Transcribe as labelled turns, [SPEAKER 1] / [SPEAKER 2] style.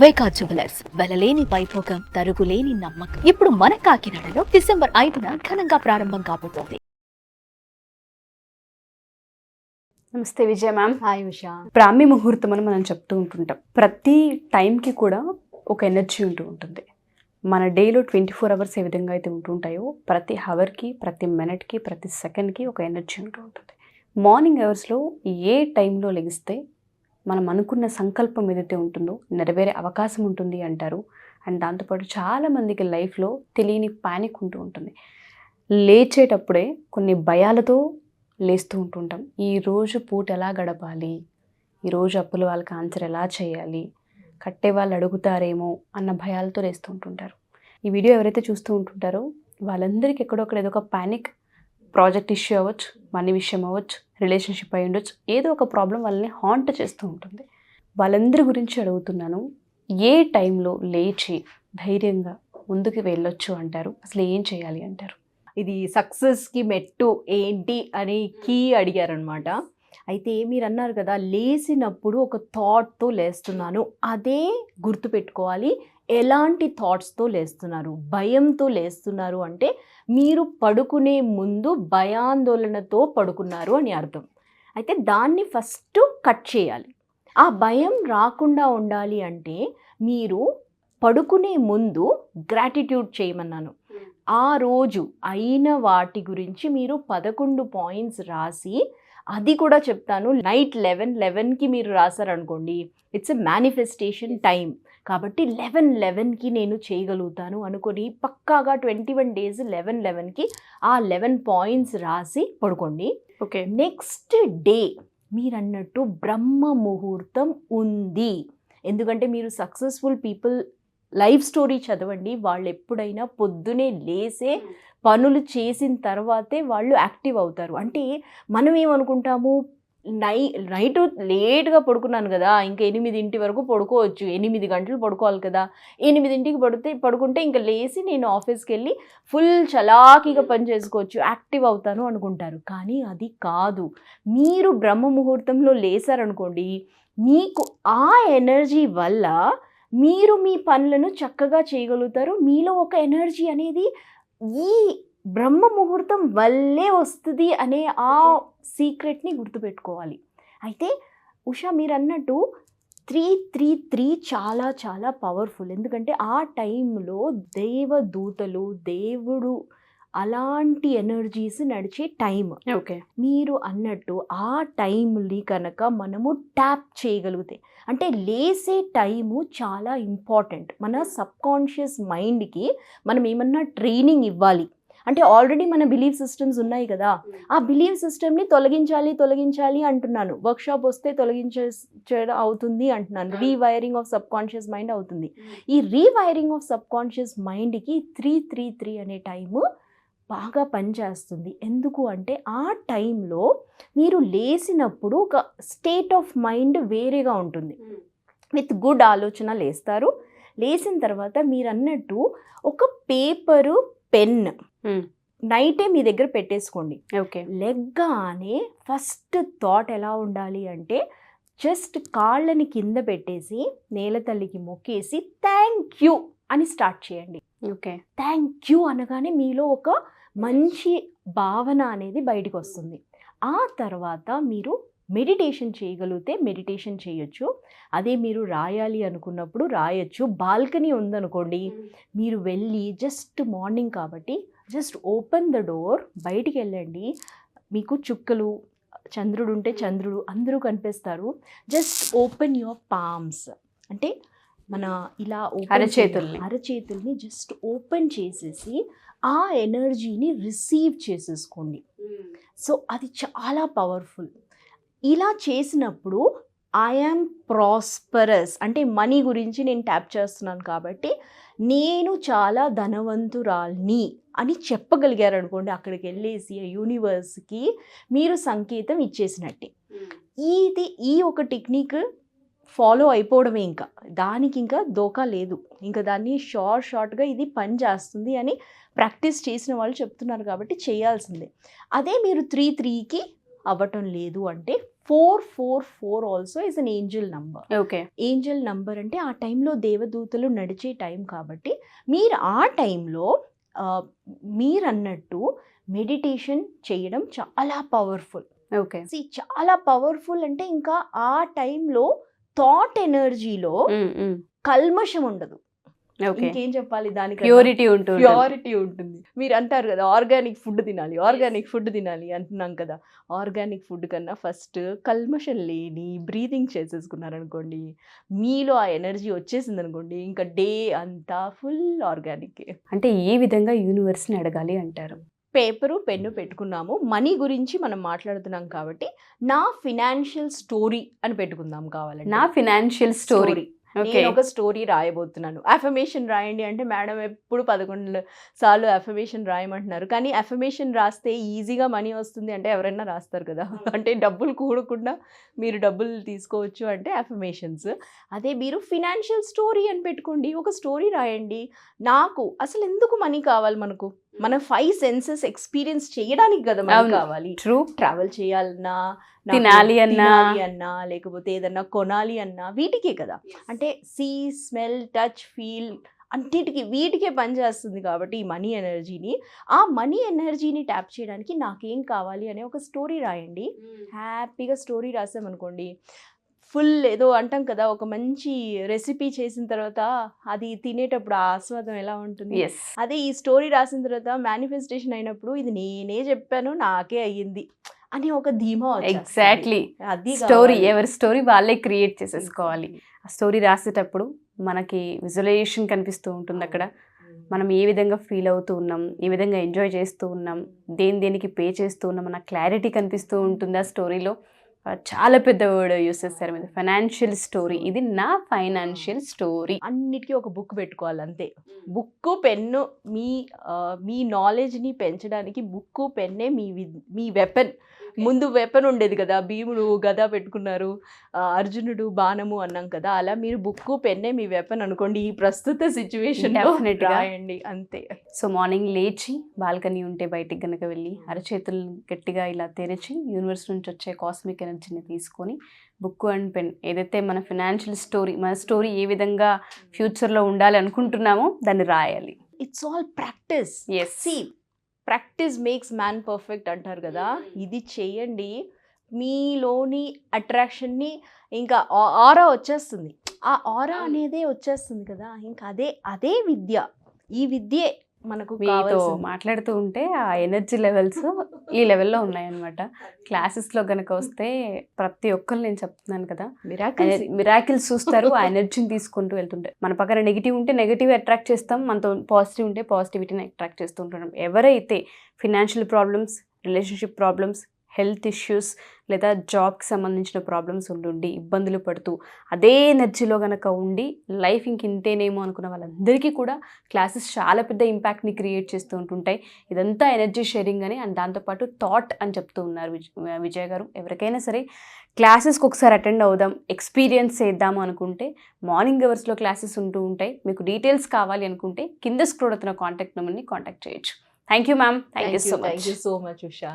[SPEAKER 1] వైకా jewellers వెలలేని Vaibhogam తరుగులేని నమ్మకం. ఇప్పుడు మన కాకినాడలో డిసెంబర్ 5న ఘనంగా ప్రారంభం కాబోతోంది.
[SPEAKER 2] నమస్తే విజయ మ్యామ్.
[SPEAKER 1] హాయ్ ఉషా.
[SPEAKER 2] బ్రాహ్మీ ముహూర్తం అని మనం చెప్తూ ఉంటుంటాం. ప్రతి టైంకి కూడా ఒక ఎనర్జీ ఉంటుంది. మన డేలో 24 అవర్స్ ఏ విధంగా అయితే ఉంటుంటాయో ప్రతి హవర్కి, ప్రతి మినిట్కి, ప్రతి సెకండ్కి ఒక ఎనర్జీ ఉంటుంది. మార్నింగ్ అవర్స్లో ఏ టైంలో లెగిస్తే మనం అనుకున్న సంకల్పం ఏదైతే ఉంటుందో నెరవేరే అవకాశం ఉంటుంది అంటారు. అండ్ దాంతోపాటు చాలామందికి లైఫ్లో తెలియని ప్యానిక్ ఉంటుంది. లేచేటప్పుడే కొన్ని భయాలతో లేస్తూ ఉంటుంటాం. ఈరోజు పూట ఎలా గడపాలి, ఈరోజు అప్పుల వాళ్ళకి ఆన్సర్ ఎలా చేయాలి, కట్టే వాళ్ళు అడుగుతారేమో అన్న భయాలతో లేస్తూ ఉంటుంటారు. ఈ వీడియో ఎవరైతే చూస్తూ ఉంటుంటారో వాళ్ళందరికీ ఎక్కడొక్కడ ఏదో ఒక ప్యానిక్, ప్రాజెక్ట్ ఇష్యూ అవ్వచ్చు, మనీ విషయం అవ్వచ్చు, రిలేషన్షిప్ అయి ఉండొచ్చు, ఏదో ఒక ప్రాబ్లం వాళ్ళని హాంట్ చేస్తూ ఉంటుంది. వాళ్ళందరి గురించి అడుగుతున్నాను. ఏ టైంలో లేచి ధైర్యంగా ముందుకు వెళ్ళొచ్చు అంటారు? అసలు ఏం చేయాలి అంటారు?
[SPEAKER 3] ఇది సక్సెస్కి మెట్టు ఏంటి అని కీ అడిగారనమాట. అయితే మీరు అన్నారు కదా, లేచినప్పుడు ఒక థాట్తో లేస్తున్నాను, అదే గుర్తుపెట్టుకోవాలి. ఎలాంటి థాట్స్తో లేస్తున్నారు? భయంతో లేస్తున్నారు అంటే మీరు పడుకునే ముందు భయాందోళనతో పడుకున్నారు అని అర్థం. అయితే దాన్ని ఫస్ట్ కట్ చేయాలి. ఆ భయం రాకుండా ఉండాలి అంటే మీరు పడుకునే ముందు గ్రాటిట్యూడ్ చేయమన్నాను. ఆ రోజు అయిన వాటి గురించి మీరు 11 పాయింట్స్ రాసి, అది కూడా చెప్తాను, నైట్ 11కి మీరు రాశారనుకోండి, ఇట్స్ ఎ మేనిఫెస్టేషన్ టైం. కాబట్టి 11కి నేను చేయగలుగుతాను అనుకొని పక్కాగా 21 డేస్ 11కి ఆ 11 పాయింట్స్ రాసి పడుకోండి.
[SPEAKER 2] ఓకే.
[SPEAKER 3] నెక్స్ట్ డే మీరన్నట్టు బ్రహ్మ ముహూర్తం ఉంది. ఎందుకంటే మీరు సక్సెస్ఫుల్ పీపుల్ లైఫ్ స్టోరీ చదవండి. వాళ్ళు ఎప్పుడైనా పొద్దునే లేసే పనులు చేసిన తర్వాతే వాళ్ళు యాక్టివ్ అవుతారు. అంటే మనం ఏమనుకుంటాము, నైట్ లేట్గా పడుకున్నాను కదా, ఇంకా 8 వరకు పడుకోవచ్చు, 8 గంటలు పడుకోవాలి కదా, 8కి పడుకుంటే ఇంకా లేచి నేను ఆఫీస్కి వెళ్ళి ఫుల్ చలాకీగా పని చేసుకోవచ్చు, యాక్టివ్ అవుతాను అనుకుంటారు. కానీ అది కాదు. మీరు బ్రహ్మ ముహూర్తంలో లేసారనుకోండి, మీకు ఆ ఎనర్జీ వల్ల మీరు మీ పనులను చక్కగా చేయగలుగుతారు. మీలో ఒక ఎనర్జీ అనేది ఈ బ్రహ్మ ముహూర్తం వల్లే వస్తుంది అనే ఆ సీక్రెట్ని గుర్తుపెట్టుకోవాలి. అయితే ఉషా మీరు అన్నట్టు 333 చాలా చాలా పవర్ఫుల్. ఎందుకంటే ఆ టైంలో దేవదూతలు, దేవుడు అలాంటి ఎనర్జీస్ నడిచే టైం.
[SPEAKER 2] ఓకే.
[SPEAKER 3] మీరు అన్నట్టు ఆ టైంని కనుక మనము ట్యాప్ చేయగలిగితే, అంటే లేసే టైము చాలా ఇంపార్టెంట్. మన సబ్కాన్షియస్ మైండ్కి మనం ఏమన్నా ట్రైనింగ్ ఇవ్వాలి. అంటే ఆల్రెడీ మన బిలీఫ్ సిస్టమ్స్ ఉన్నాయి కదా, ఆ బిలీఫ్ సిస్టమ్ని తొలగించాలి అంటున్నాను. వర్క్షాప్ వస్తే తొలగించడం అవుతుంది అంటున్నాను. రీవైరింగ్ ఆఫ్ సబ్కాన్షియస్ మైండ్ అవుతుంది. ఈ రీవైరింగ్ ఆఫ్ సబ్కాన్షియస్ మైండ్కి 333 అనే టైము బాగా పనిచేస్తుంది. ఎందుకు అంటే ఆ టైంలో మీరు లేచినప్పుడు ఒక స్టేట్ ఆఫ్ మైండ్ వేరేగా ఉంటుంది. విత్ గుడ్ ఆలోచన లేస్తారు. లేచిన తర్వాత మీరు అన్నట్టు ఒక పేపరు, పెన్ నైటే మీ దగ్గర పెట్టేసుకోండి.
[SPEAKER 2] ఓకే.
[SPEAKER 3] లెగ్గానే ఫస్ట్ థాట్ ఎలా ఉండాలి అంటే, జస్ట్ కాళ్ళని కింద పెట్టేసి నేల తల్లికి మొక్కేసి థ్యాంక్ యూ అని స్టార్ట్ చేయండి.
[SPEAKER 2] ఓకే.
[SPEAKER 3] థ్యాంక్ యూ అనగానే మీలో ఒక మంచి భావన అనేది బయటకు వస్తుంది. ఆ తర్వాత మీరు మెడిటేషన్ చేయగలిగితే మెడిటేషన్ చేయొచ్చు. అదే మీరు రాయాలి అనుకున్నప్పుడు రాయొచ్చు. బాల్కనీ ఉందనుకోండి, మీరు వెళ్ళి జస్ట్ మార్నింగ్ కాబట్టి జస్ట్ ఓపెన్ ద డోర్, బయటికి వెళ్ళండి. మీకు చుక్కలు, చంద్రుడు ఉంటే చంద్రుడు అందరూ కనిపిస్తారు. జస్ట్ ఓపెన్ యువర్ పామ్స్, అంటే మన ఇలా అరచేతుల్ని జస్ట్ ఓపెన్ చేసేసి ఆ ఎనర్జీని రిసీవ్ చేసేసుకోండి. సో అది చాలా పవర్ఫుల్. ఇలా చేసినప్పుడు ఐ యామ్ ప్రాస్పరస్, అంటే మనీ గురించి నేను ట్యాప్ చేస్తున్నాను కాబట్టి నేను చాలా ధనవంతురాల్ని అని చెప్పగలిగారు అనుకోండి, అక్కడికి వెళ్ళేసి యూనివర్స్కి మీరు సంకేతం ఇచ్చేసినట్టే. ఈ ఒక టెక్నిక్ ఫాలో అయిపోవడమే, ఇంకా దానికి ఇంకా దోకా లేదు. ఇంకా దాన్ని షార్ట్గా ఇది పని చేస్తుంది అని ప్రాక్టీస్ చేసిన వాళ్ళు చెప్తున్నారు కాబట్టి చేయాల్సిందే. అదే మీరు 3-3కి అవ్వటం లేదు అంటే 444 also is an angel number.
[SPEAKER 2] Okay.
[SPEAKER 3] Angel number అంటే ఆ టైంలో దేవదూతలు నడిచే టైం కాబట్టి మీరు ఆ టైంలో మీరు అన్నట్టు మెడిటేషన్ చేయడం చాలా పవర్ఫుల్.
[SPEAKER 2] ఓకే.
[SPEAKER 3] చాలా పవర్ఫుల్ అంటే ఇంకా ఆ టైంలో థాట్ ఎనర్జీలో కల్మషం ఉండదు.
[SPEAKER 2] ఓకే.
[SPEAKER 3] ఇంకేం చెప్పాలి, దానికి
[SPEAKER 2] ప్యూరిటీ ఉంటుంది.
[SPEAKER 3] ప్యూరిటీ ఉంటుంది. మీరు అంటారు కదా ఆర్గానిక్ ఫుడ్ తినాలి, ఆర్గానిక్ ఫుడ్ తినాలి అంటున్నాం కదా. ఆర్గానిక్ ఫుడ్ కన్నా ఫస్ట్ కల్మషం లేని బ్రీతింగ్ చేసేసుకున్నారనుకోండి, మీలో ఆ ఎనర్జీ వచ్చేసింది అనుకోండి, ఇంకా డే అంతా ఫుల్ ఆర్గానిక్.
[SPEAKER 2] అంటే ఏ విధంగా యూనివర్స్ని అడగాలి అంటారు?
[SPEAKER 3] పేపరు పెన్ను పెట్టుకున్నాము, మనీ గురించి మనం మాట్లాడుతున్నాం కాబట్టి నా ఫినాన్షియల్ స్టోరీ అని పెట్టుకుందాం కావాలంటే.
[SPEAKER 2] నా ఫినాన్షియల్ స్టోరీ.
[SPEAKER 3] నేను ఒక స్టోరీ రాయబోతున్నాను. అఫర్మేషన్ రాయండి అంటే మేడం ఎప్పుడు 11 సార్లు అఫర్మేషన్ రాయమంటున్నారు. కానీ అఫర్మేషన్ రాస్తే ఈజీగా మనీ వస్తుంది అంటే ఎవరైనా రాస్తారు కదా. అంటే డబ్బులు కూడకుండా మీరు డబ్బులు తీసుకోవచ్చు అంటే అఫర్మేషన్స్. అదే మీరు ఫినాన్షియల్ స్టోరీ అని పెట్టుకోండి, ఒక స్టోరీ రాయండి. నాకు అసలు ఎందుకు మనీ కావాలి, మనకు మన 5 సెన్సెస్ ఎక్స్పీరియన్స్ చేయడానికి కదా మనీ కావాలి.
[SPEAKER 2] ట్రూ.
[SPEAKER 3] ట్రావెల్ చేయాలన్నా,
[SPEAKER 2] తినాలి
[SPEAKER 3] అన్నా, లేకపోతే ఏదన్నా కొనాలి అన్నా వీటికే కదా. అంటే సీ, స్మెల్, టచ్, ఫీల్ అన్నిటికీ వీటికే పనిచేస్తుంది కాబట్టి ఈ మనీ ఎనర్జీని. ఆ మనీ ఎనర్జీని ట్యాప్ చేయడానికి నాకేం కావాలి అనే ఒక స్టోరీ రాయండి. హ్యాపీగా స్టోరీ రాసామనుకోండి, ఫుల్ ఏదో అంటాం కదా, ఒక మంచి రెసిపీ చేసిన తర్వాత అది తినేటప్పుడు ఆ ఆస్వాదం ఎలా ఉంటుంది, అదే ఈ స్టోరీ రాసిన తర్వాత మేనిఫెస్టేషన్ అయినప్పుడు ఇది నేనే చెప్పాను నాకే అయ్యింది అని ఒక ధీమా.
[SPEAKER 2] ఎగ్జాక్ట్లీ.
[SPEAKER 3] అది
[SPEAKER 2] స్టోరీ ఎవరి స్టోరీ వాళ్ళే క్రియేట్ చేసేసుకోవాలి. ఆ స్టోరీ రాసేటప్పుడు మనకి విజువలైజేషన్ కనిపిస్తూ ఉంటుంది. అక్కడ మనం ఏ విధంగా ఫీల్ అవుతూ ఉన్నాం, ఏ విధంగా ఎంజాయ్ చేస్తూ ఉన్నాం, దేనికి పే చేస్తూ ఉన్నాం అన్న క్లారిటీ కనిపిస్తూ ఉంటుంది ఆ స్టోరీలో. చాలా పెద్ద వర్డ్ యూస్ చేస్తారు మీద, ఫైనాన్షియల్ స్టోరీ. ఇది నా ఫైనాన్షియల్ స్టోరీ.
[SPEAKER 3] అన్నిటికీ ఒక బుక్ పెట్టుకోవాలి అంతే. బుక్కు పెన్ను మీ నాలెడ్జ్ని పెంచడానికి బుక్కు పెన్నే మీ వెపన్. ముందు వెపన్ ఉండేది కదా, భీముడు గద పెట్టుకున్నారు, అర్జునుడు బాణము అన్నాం కదా. అలా మీరు బుక్కు పెన్నే మీ వెపన్ అనుకోండి ఈ ప్రస్తుత సిచ్యువేషన్. రాయండి అంతే.
[SPEAKER 2] సో మార్నింగ్ లేచి బాల్కనీ ఉంటే బయటికి కనుక వెళ్ళి అరచేతులు గట్టిగా ఇలా తెరిచి యూనివర్స్ నుంచి వచ్చే కాస్మిక్ ఎనర్జీని తీసుకొని బుక్ అండ్ పెన్ ఏదైతే మన ఫినాన్షియల్ స్టోరీ, మన స్టోరీ ఏ విధంగా ఫ్యూచర్లో ఉండాలి అనుకుంటున్నామో దాన్ని రాయాలి.
[SPEAKER 3] It's all practice. Practice makes man perfect అంటారు కదా. ఇది చేయండి, మీలోని అట్రాక్షన్ని ఇంకా ఆరా వచ్చేస్తుంది. ఆ ఆరా అనేదే వచ్చేస్తుంది కదా. ఇంకా అదే విద్య. ఈ విద్యే మనకు
[SPEAKER 2] మాట్లాడుతూ ఉంటే ఆ ఎనర్జీ లెవెల్స్ ఈ లెవెల్లో ఉన్నాయన్నమాట. క్లాసెస్లో కనుక వస్తే ప్రతి ఒక్కరు నేను చెప్తున్నాను కదా, మిరాకిల్స్ చూస్తారు. ఆ ఎనర్జీని తీసుకుంటూ వెళ్తుంటారు. మన పక్కన నెగిటివ్ ఉంటే నెగిటివ్ అట్రాక్ట్ చేస్తాం, మనతో పాజిటివ్ ఉంటే పాజిటివిటీని అట్రాక్ట్ చేస్తూ ఉంటున్నాం. ఎవరైతే financial problems, relationship problems, health issues లేదా జాబ్కి సంబంధించిన ప్రాబ్లమ్స్ ఉండి ఇబ్బందులు పడుతూ అదే ఎనర్జీలో కనుక ఉండి లైఫ్ ఇంతేనేమో అనుకున్న వాళ్ళందరికీ కూడా క్లాసెస్ చాలా పెద్ద ఇంపాక్ట్ని క్రియేట్ చేస్తూ ఉంటుంటాయి. ఇదంతా ఎనర్జీ షేరింగ్ అని అండ్ దాంతోపాటు థాట్ అని చెప్తూ ఉన్నారు విజయ్ గారు. ఎవరికైనా సరే క్లాసెస్కి ఒకసారి అటెండ్ అవుదాం, ఎక్స్పీరియన్స్ చేద్దాము అనుకుంటే మార్నింగ్ అవర్స్లో క్లాసెస్ ఉంటూ ఉంటాయి. మీకు డీటెయిల్స్ కావాలి అనుకుంటే కింద స్క్రోల్ అవుతున్న కాంటాక్ట్ నెంబర్ని కాంటాక్ట్ చేయొచ్చు. Thank you ma'am. Thank you so much.
[SPEAKER 3] Usha.